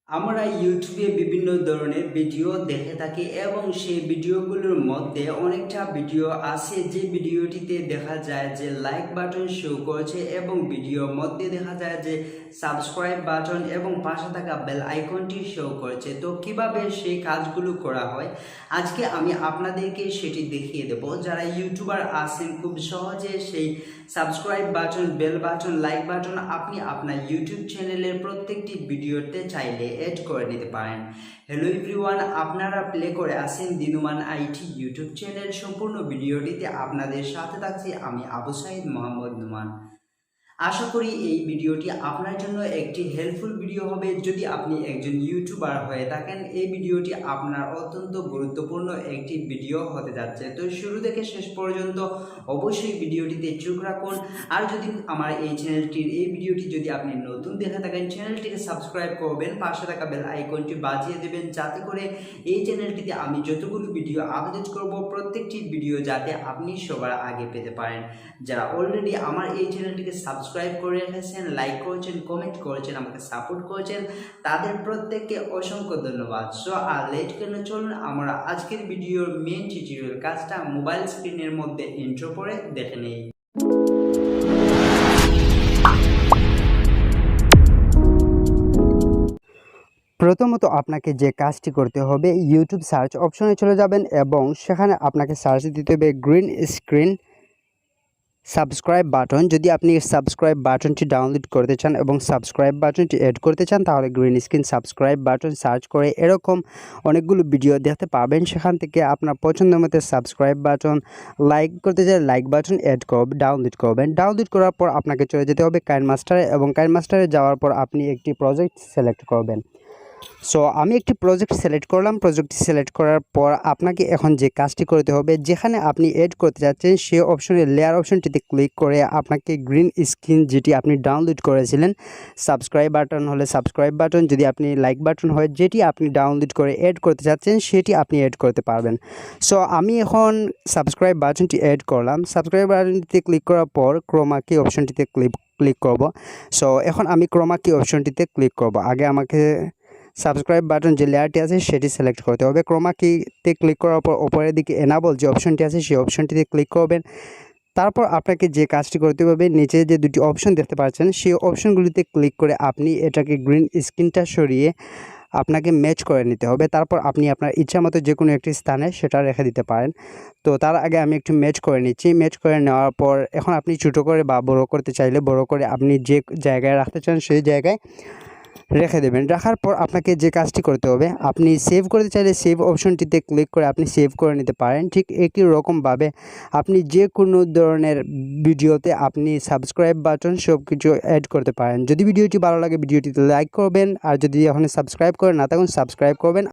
আমরা ইউটিউবে বিভিন্ন ধরনের ভিডিও দেখে থাকি এবং সেই ভিডিওগুলোর মধ্যে অনেকটা ভিডিও আছে যে ভিডিওটিতে দেখা যায় যে লাইক বাটন শো করছে এবং ভিডিওর মধ্যে দেখা যায় যে সাবস্ক্রাইব বাটন এবং পাশে থাকা বেল আইকনটি শো করছে। তো কিভাবে সেই কাজগুলো করা হয় আজকে আমি আপনাদেরকে সেটি দেখিয়ে দেব। যারা ইউটিউবার আছেন খুব সহজে সেই subscribe button, bell button, like button আপনি আপনার ইউটিউব চ্যানেলের প্রত্যেকটি ভিডিওতে চাইলে এড করে নিতে পারেন। হ্যালো এভরিওয়ান, আপনারা প্লে করে আসেন দিনুমান আইটি ইউটিউব চ্যানেল। সম্পূর্ণ ভিডিওটিতে আপনাদের সাথে থাকছি আমি আবু সাইদ মোহাম্মদ নুমান। আশা করি এই ভিডিওটি আপনার জন্য একটি হেল্পফুল ভিডিও হবে। যদি আপনি একজন ইউটিউবার হয়ে থাকেন এই ভিডিওটি আপনার অত্যন্ত গুরুত্বপূর্ণ একটি ভিডিও হতে যাচ্ছে। তো শুরু থেকে শেষ পর্যন্ত অবশ্যই ভিডিওটিতে চোখ রাখুন। আর যদি আমার এই চ্যানেলটির এই ভিডিওটি যদি আপনি নতুন দেখে থাকেন চ্যানেলটিকে সাবস্ক্রাইব করবেন, পাশে থাকা বেল আইকনটি বাজিয়ে দেবেন যাতে করে এই চ্যানেলটিতে আমি যতগুলো ভিডিও আপলোড করব প্রত্যেকটি ভিডিও যাতে আপনি সবার আগে পেতে পারেন। যারা অলরেডি আমার এই চ্যানেলটিকে সাবস্ক্রাইব করে রেখেছেন, লাইক করেছেন, কমেন্ট করেছেন, আমাকে সাপোর্ট করেছেন, তাদের প্রত্যেককে অসংখ্য ধন্যবাদ। সো আর লেট কেন, চলুন আমরা আজকের ভিডিওর মেন টিউটোরিয়াল কাজটা মোবাইল স্ক্রিনের মধ্যে ইন্ট্রো করে দেখে নেই। প্রথমত আপনাকে যে কাজটি করতে হবে, ইউটিউব সার্চ অপশনে চলে যাবেন এবং সেখানে আপনাকে সার্চ দিতে হবে গ্রিন স্ক্রিন সাবস্ক্রাইব বাটন। যদি আপনি সাবস্ক্রাইব বাটনটি ডাউনলোড করতে চান এবং সাবস্ক্রাইব বাটনটি অ্যাড করতে চান তাহলে green screen subscribe button search করে এরকম অনেকগুলো ভিডিও দেখতে পাবেন। সেখান থেকে আপনার পছন্দ মতো সাবস্ক্রাইব বাটন, লাইক করতে চাইলে লাইক বাটন অ্যাড করবেন, ডাউনলোড করবেন। ডাউনলোড করার পর আপনাকে চলে যেতে হবে কাইনমাস্টারে এবং কাইনমাস্টারে যাওয়ার পর আপনি একটি প্রজেক্ট সিলেক্ট করবেন। সো আমি একটি প্রজেক্ট সিলেক্ট করলাম। প্রজেক্টটি সিলেক্ট করার পর আপনাকে এখন যে কাজটি করতে হবে, যেখানে আপনি এড করতে যাচ্ছেন সেই অপশনে লেয়ার অপশনটিতে ক্লিক করে আপনাকে গ্রিন স্ক্রিন যেটি আপনি ডাউনলোড করেছিলেন, সাবস্ক্রাইব বাটন হলে সাবস্ক্রাইব বাটন, যদি আপনি লাইক বাটন হয় যেটি আপনি ডাউনলোড করে এড করতে যাচ্ছেন সেটি আপনি এড করতে পারবেন। সো আমি এখন সাবস্ক্রাইব বাটনটি এড করলাম। সাবস্ক্রাইব বাটনটিতে ক্লিক করার পর ক্রোমা কি অপশনটিতে ক্লিক করব। সো এখন আমি ক্রোমা কি অপশনটিতে ক্লিক করব। আগে আমাকে সাবস্ক্রাইব বাটন যে লেয়ারটি আছে সেটি সিলেক্ট করতে হবে। ক্রোমা কিতে ক্লিক করার পর উপরের দিকে এনাবল যে অপশনটি আছে সেই অপশনটিতে ক্লিক করবেন। তারপর আপনাকে যে কাজটি করতে হবে, নিচে যে দুটি অপশন দেখতে পাচ্ছেন সেই অপশনগুলিতে ক্লিক করে আপনি এটাকে গ্রিন স্ক্রিনটা সরিয়ে আপনাকে ম্যাচ করে নিতে হবে। তারপর আপনি আপনার ইচ্ছা মতো যে কোনো একটি স্থানে সেটা রেখে দিতে পারেন। তো তার আগে আমি একটু ম্যাচ করে নিচ্ছি। ম্যাচ করে নেওয়ার পর এখন আপনি ছোটো করে বা বড় করতে চাইলে বড় করে আপনি যে জায়গায় রাখতে চান সেই জায়গায় রেখে দেবেন। রাখার পর আপনাকে যে কাজটি করতে হবে, আপনি সেভ করতে চাইলে সেভ অপশনটিতে ক্লিক করে আপনি সেভ করে নিতে পারেন। ঠিক একই রকমভাবে আপনি যে কোনো ধরনের ভিডিওতে আপনি সাবস্ক্রাইব বাটন সব কিছু অ্যাড করতে পারেন। যদি ভিডিওটি ভালো লাগে ভিডিওটিতে লাইক করবেন, আর যদি এখন সাবস্ক্রাইব করে না থাকুন সাবস্ক্রাইব করবেন।